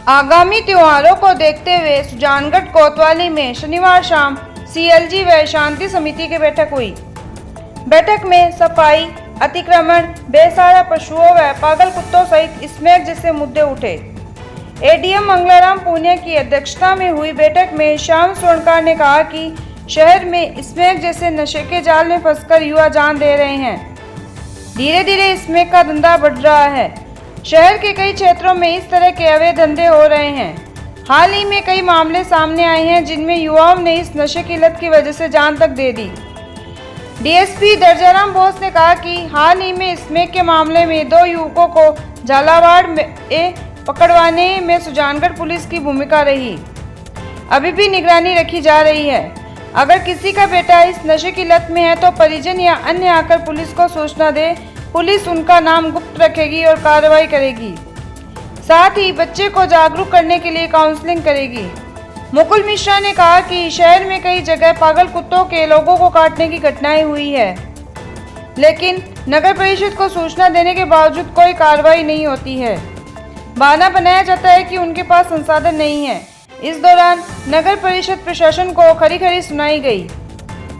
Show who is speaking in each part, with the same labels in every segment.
Speaker 1: आगामी त्योहारों को देखते हुए सुजानगढ़ कोतवाली में शनिवार शाम सीएलजी व शांति समिति की बैठक हुई। बैठक में सफाई, अतिक्रमण, बेसहारा पशुओं व पागल कुत्तों सहित स्मैक जैसे मुद्दे उठे। एडीएम मंगलाराम पूनिया की अध्यक्षता में हुई बैठक में श्याम स्वर्णकार ने कहा कि शहर में स्मैक जैसे नशे के जाल में फंसकर युवा जान दे रहे हैं। धीरे धीरे स्मैक का धंधा बढ़ रहा है। शहर के कई क्षेत्रों में इस तरह के अवैध धंधे हो रहे हैं। हाल ही में कई मामले सामने आए हैं जिनमें युवाओं ने इस नशे की लत की वजह से जान तक दे दी। डीएसपी दर्जाराम बोस ने कहा कि हाल ही में स्मैक के मामले में 2 युवकों को झालावाड़ में पकड़वाने में सुजानगढ़ पुलिस की भूमिका रही। अभी भी निगरानी रखी जा रही है। अगर किसी का बेटा इस नशे की लत में है तो परिजन या अन्य आकर पुलिस को सूचना दे। पुलिस उनका नाम गुप्त रखेगी और कार्रवाई करेगी। साथ ही बच्चे को जागरूक करने के लिए काउंसलिंग करेगी। मुकुल मिश्रा ने कहा कि शहर में कई जगह पागल कुत्तों के लोगों को काटने की घटनाएं हुई है, लेकिन नगर परिषद को सूचना देने के बावजूद कोई कार्रवाई नहीं होती है। बहाना बनाया जाता है कि उनके पास संसाधन नहीं है। इस दौरान नगर परिषद प्रशासन को खरी खरी सुनाई गई।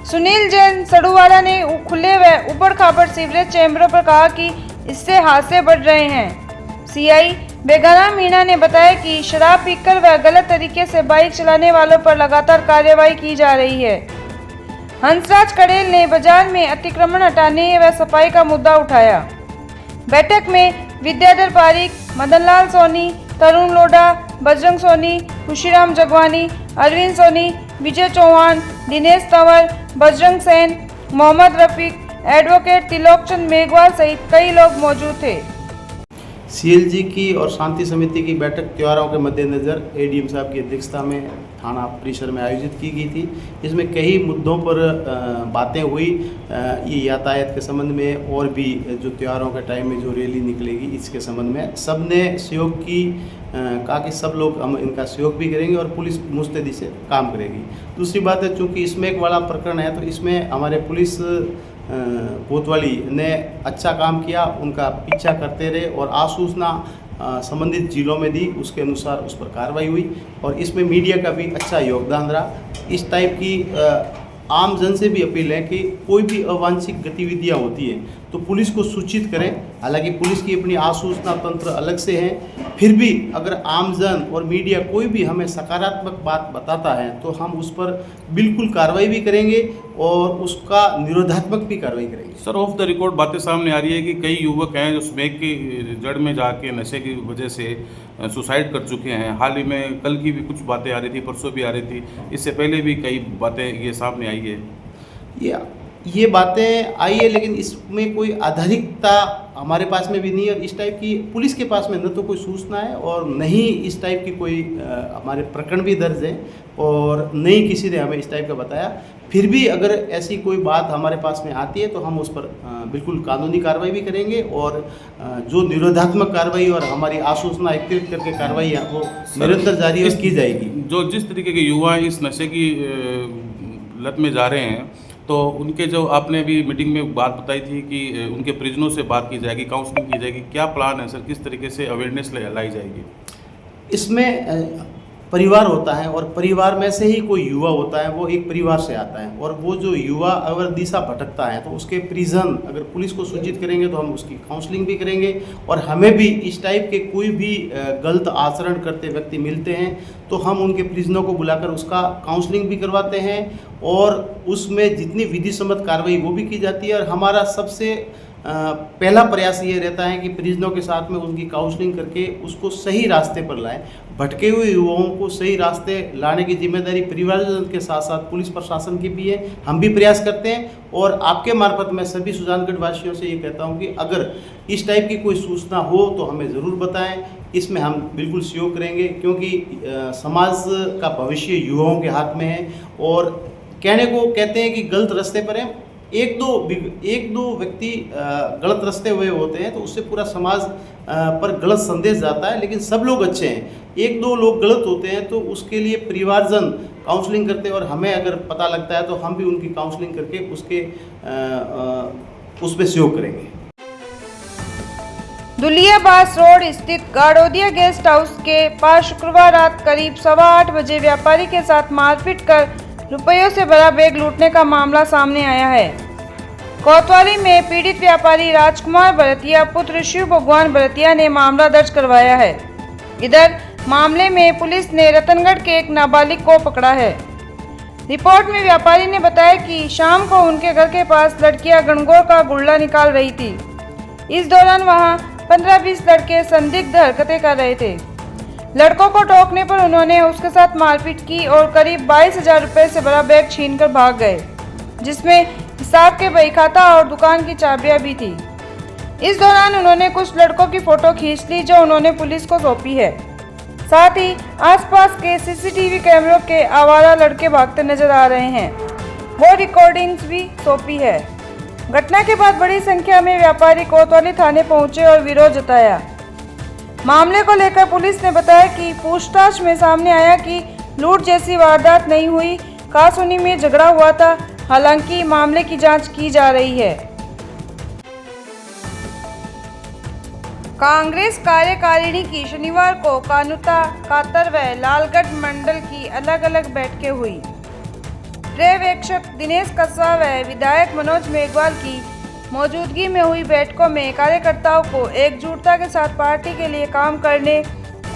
Speaker 1: सुनील जैन सड़ूवाला ने खुले व ऊबड़ खाबड़ सीवरेज चैम्बरों पर कहा कि इससे हादसे बढ़ रहे हैं। सीआई बेगाना मीणा ने बताया कि शराब पीकर व गलत तरीके से बाइक चलाने वालों पर लगातार कार्रवाई की जा रही है। हंसराज कड़ेल ने बाजार में अतिक्रमण हटाने व सफाई का मुद्दा उठाया। बैठक में विद्याधर पारिक, मदनलाल सोनी, तरुण लोढ़ा, बजरंग सोनी, खुशीराम जगवानी, अरविंद सोनी, विजय चौहान, दिनेश तंवर, बजरंग सेन, मोहम्मद रफीक, एडवोकेट तिलोकचंद मेघवाल सहित कई लोग मौजूद थे।
Speaker 2: सीएलजी की और शांति समिति की बैठक त्योहारों के मद्देनज़र एडीएम साहब की अध्यक्षता में थाना परिसर में आयोजित की गई थी। इसमें कई मुद्दों पर बातें हुई। ये यातायात के संबंध में और भी जो त्योहारों के टाइम में जो रैली निकलेगी इसके संबंध में सबने सहयोग की। कहा कि सब लोग हम इनका सहयोग भी करेंगे और पुलिस मुस्तैदी से काम करेगी। दूसरी बात है, चूँकि स्मैक वाला प्रकरण है तो इसमें हमारे पुलिस कोतवाली ने अच्छा काम किया, उनका पीछा करते रहे और आसूचना संबंधित जिलों में दी, उसके अनुसार उस पर कार्रवाई हुई और इसमें मीडिया का भी अच्छा योगदान रहा। इस टाइप की आम जन से भी अपील है कि कोई भी अवांछित गतिविधियां होती हैं तो पुलिस को सूचित करें। हालांकि पुलिस की अपनी आसूचना तंत्र अलग से है, फिर भी अगर आमजन और मीडिया कोई भी हमें सकारात्मक बात बताता है तो हम उस पर बिल्कुल कार्रवाई भी करेंगे और उसका निरोधात्मक भी कार्रवाई करेंगे।
Speaker 3: सर, ऑफ द रिकॉर्ड बातें सामने आ रही है कि कई युवक हैं जो स्मैक की जड़ में जाके नशे की वजह से सुसाइड कर चुके हैं। हाल ही में कल की भी कुछ बातें आ रही थी, परसों भी आ रही थी, इससे पहले भी कई बातें ये सामने आई है।
Speaker 2: ये बातें आई है, लेकिन इसमें कोई आधारिकता हमारे पास में भी नहीं है और इस टाइप की पुलिस के पास में न तो कोई सूचना है और न ही इस टाइप की कोई हमारे प्रकरण भी दर्ज है और न ही किसी ने हमें इस टाइप का बताया। फिर भी अगर ऐसी कोई बात हमारे पास में आती है तो हम उस पर बिल्कुल कानूनी कार्रवाई भी करेंगे और जो निरोधात्मक कार्रवाई और हमारी आसूचना एकत्रित करके कार्रवाई है वो निरंतर जारी की जाएगी।
Speaker 3: जो जिस तरीके के युवा इस नशे की लत में जा रहे हैं तो उनके जो आपने भी मीटिंग में बात बताई थी कि उनके परिजनों से बात की जाएगी, काउंसलिंग की जाएगी, क्या प्लान है सर, किस तरीके से अवेयरनेस लाई जाएगी?
Speaker 2: इसमें परिवार होता है और परिवार में से ही कोई युवा होता है, वो एक परिवार से आता है और वो जो युवा अगर दिशा भटकता है तो उसके परिजन अगर पुलिस को सूचित करेंगे तो हम उसकी काउंसलिंग भी करेंगे और हमें भी इस टाइप के कोई भी गलत आचरण करते व्यक्ति मिलते हैं तो हम उनके परिजनों को बुलाकर उसका काउंसलिंग भी करवाते हैं और उसमें जितनी विधि सम्मत कार्रवाई वो भी की जाती है। और हमारा सबसे पहला प्रयास ये रहता है कि परिजनों के साथ में उनकी काउंसलिंग करके उसको सही रास्ते पर लाएं। भटके हुए युवाओं को सही रास्ते लाने की जिम्मेदारी परिवारजन के साथ साथ पुलिस प्रशासन की भी है। हम भी प्रयास करते हैं और आपके मार्फत मैं सभी सुजानगढ़ वासियों से ये कहता हूँ कि अगर इस टाइप की कोई सूचना हो तो हमें ज़रूर बताएं। इसमें हम बिल्कुल सहयोग करेंगे क्योंकि समाज का भविष्य युवाओं के हाथ में है और कहने को कहते हैं कि गलत रास्ते पर हैं, एक दो व्यक्ति गलत रास्ते हुए होते हैं तो उससे पूरा समाज पर गलत संदेश जाता है, लेकिन सब लोग अच्छे हैं। एक दो लोग गलत होते हैं तो उसके लिए परिवारजन काउंसलिंग करते हैं और हमें अगर पता लगता है तो हम भी उनकी काउंसलिंग करके उसके उसमें सहयोग करेंगे।
Speaker 1: दुलियाबास रोड स्थित गाड़ोदिया गेस्ट हाउस के पास शुक्रवार रात करीब 8:15 बजे व्यापारी के साथ मारपीट कर रुपयों से भरा बैग लूटने का मामला सामने आया है। कोतवाली में पीड़ित व्यापारी राजकुमार भरतिया पुत्र शिव भगवान भरतिया ने मामला दर्ज करवाया है। इधर मामले में पुलिस ने रतनगढ़ के एक नाबालिग को पकड़ा है। रिपोर्ट में व्यापारी ने बताया कि शाम को उनके घर के पास लड़कियां गणगौर का गुल्ला निकाल रही थी। इस दौरान वहां 15-20 लड़के संदिग्ध हरकतें कर रहे थे। लड़कों को टोकने पर उन्होंने उसके साथ मारपीट की और करीब 22,000 रुपये से भरा बैग छीनकर भाग गए, जिसमें हिसाब के बही खाता और दुकान की चाबियां भी थी। इस दौरान उन्होंने कुछ लड़कों की फोटो खींच ली, जो उन्होंने पुलिस को सौंपी है। साथ ही आसपास के सीसीटीवी कैमरों के आवारा लड़के भागते नजर आ रहे हैं, वो रिकॉर्डिंग्स भी सौंपी है। घटना के बाद बड़ी संख्या में व्यापारी कोतवाली थाने पहुंचे और विरोध जताया। मामले को लेकर पुलिस ने बताया कि पूछताछ में सामने आया कि लूट जैसी वारदात नहीं हुई, कासुनी में झगड़ा हुआ था। हालांकि मामले की जांच की जा रही है। कांग्रेस कार्यकारिणी की शनिवार को कानुता, कातर व लालगढ़ मंडल की अलग अलग बैठकें हुई। पर्यवेक्षक दिनेश कस्वा व विधायक मनोज मेघवाल की मौजूदगी में हुई बैठकों में कार्यकर्ताओं को एकजुटता के साथ पार्टी के लिए काम करने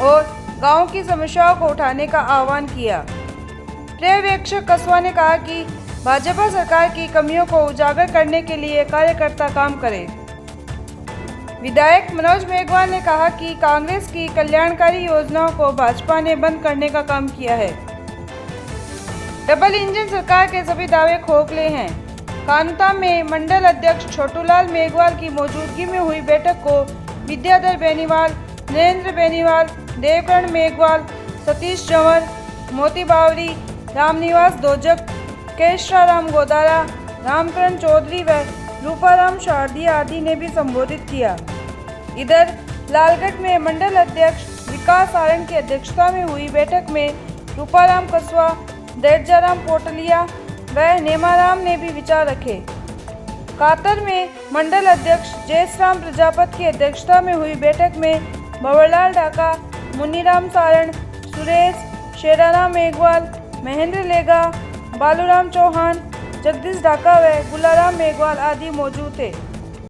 Speaker 1: और गांव की समस्याओं को उठाने का आह्वान किया। पर्यवेक्षक कस्वा ने कहा कि भाजपा सरकार की कमियों को उजागर करने के लिए कार्यकर्ता काम करें। विधायक मनोज मेघवाल ने कहा कि कांग्रेस की कल्याणकारी योजनाओं को भाजपा ने बंद करने का काम किया है। डबल इंजन सरकार के सभी दावे खोखले हैं। कानुता में मंडल अध्यक्ष छोटूलाल मेघवाल की मौजूदगी में हुई बैठक को विद्याधर बेनीवाल, नरेंद्र बेनीवाल, देवकरण मेघवाल, सतीश जंवर, मोती बावरी, रामनिवास दोजक, केशराराम गोदारा, रामकरण चौधरी व रूपाराम शारदिया आदि ने भी संबोधित किया। इधर लालगढ़ में मंडल अध्यक्ष विकास आरण की अध्यक्षता में हुई बैठक में रूपाराम कस्वा, दैजाराम पोटलिया व नेमाराम ने भी विचार रखे। कातर में मंडल अध्यक्ष जयसराम प्रजापत की अध्यक्षता में हुई बैठक में भंवरलाल ढाका, मुनीराम सारण, सुरेश, शेराराम मेघवाल, महेंद्र लेगा, बालूराम चौहान, जगदीश ढाका व गुलाराम मेघवाल आदि मौजूद थे।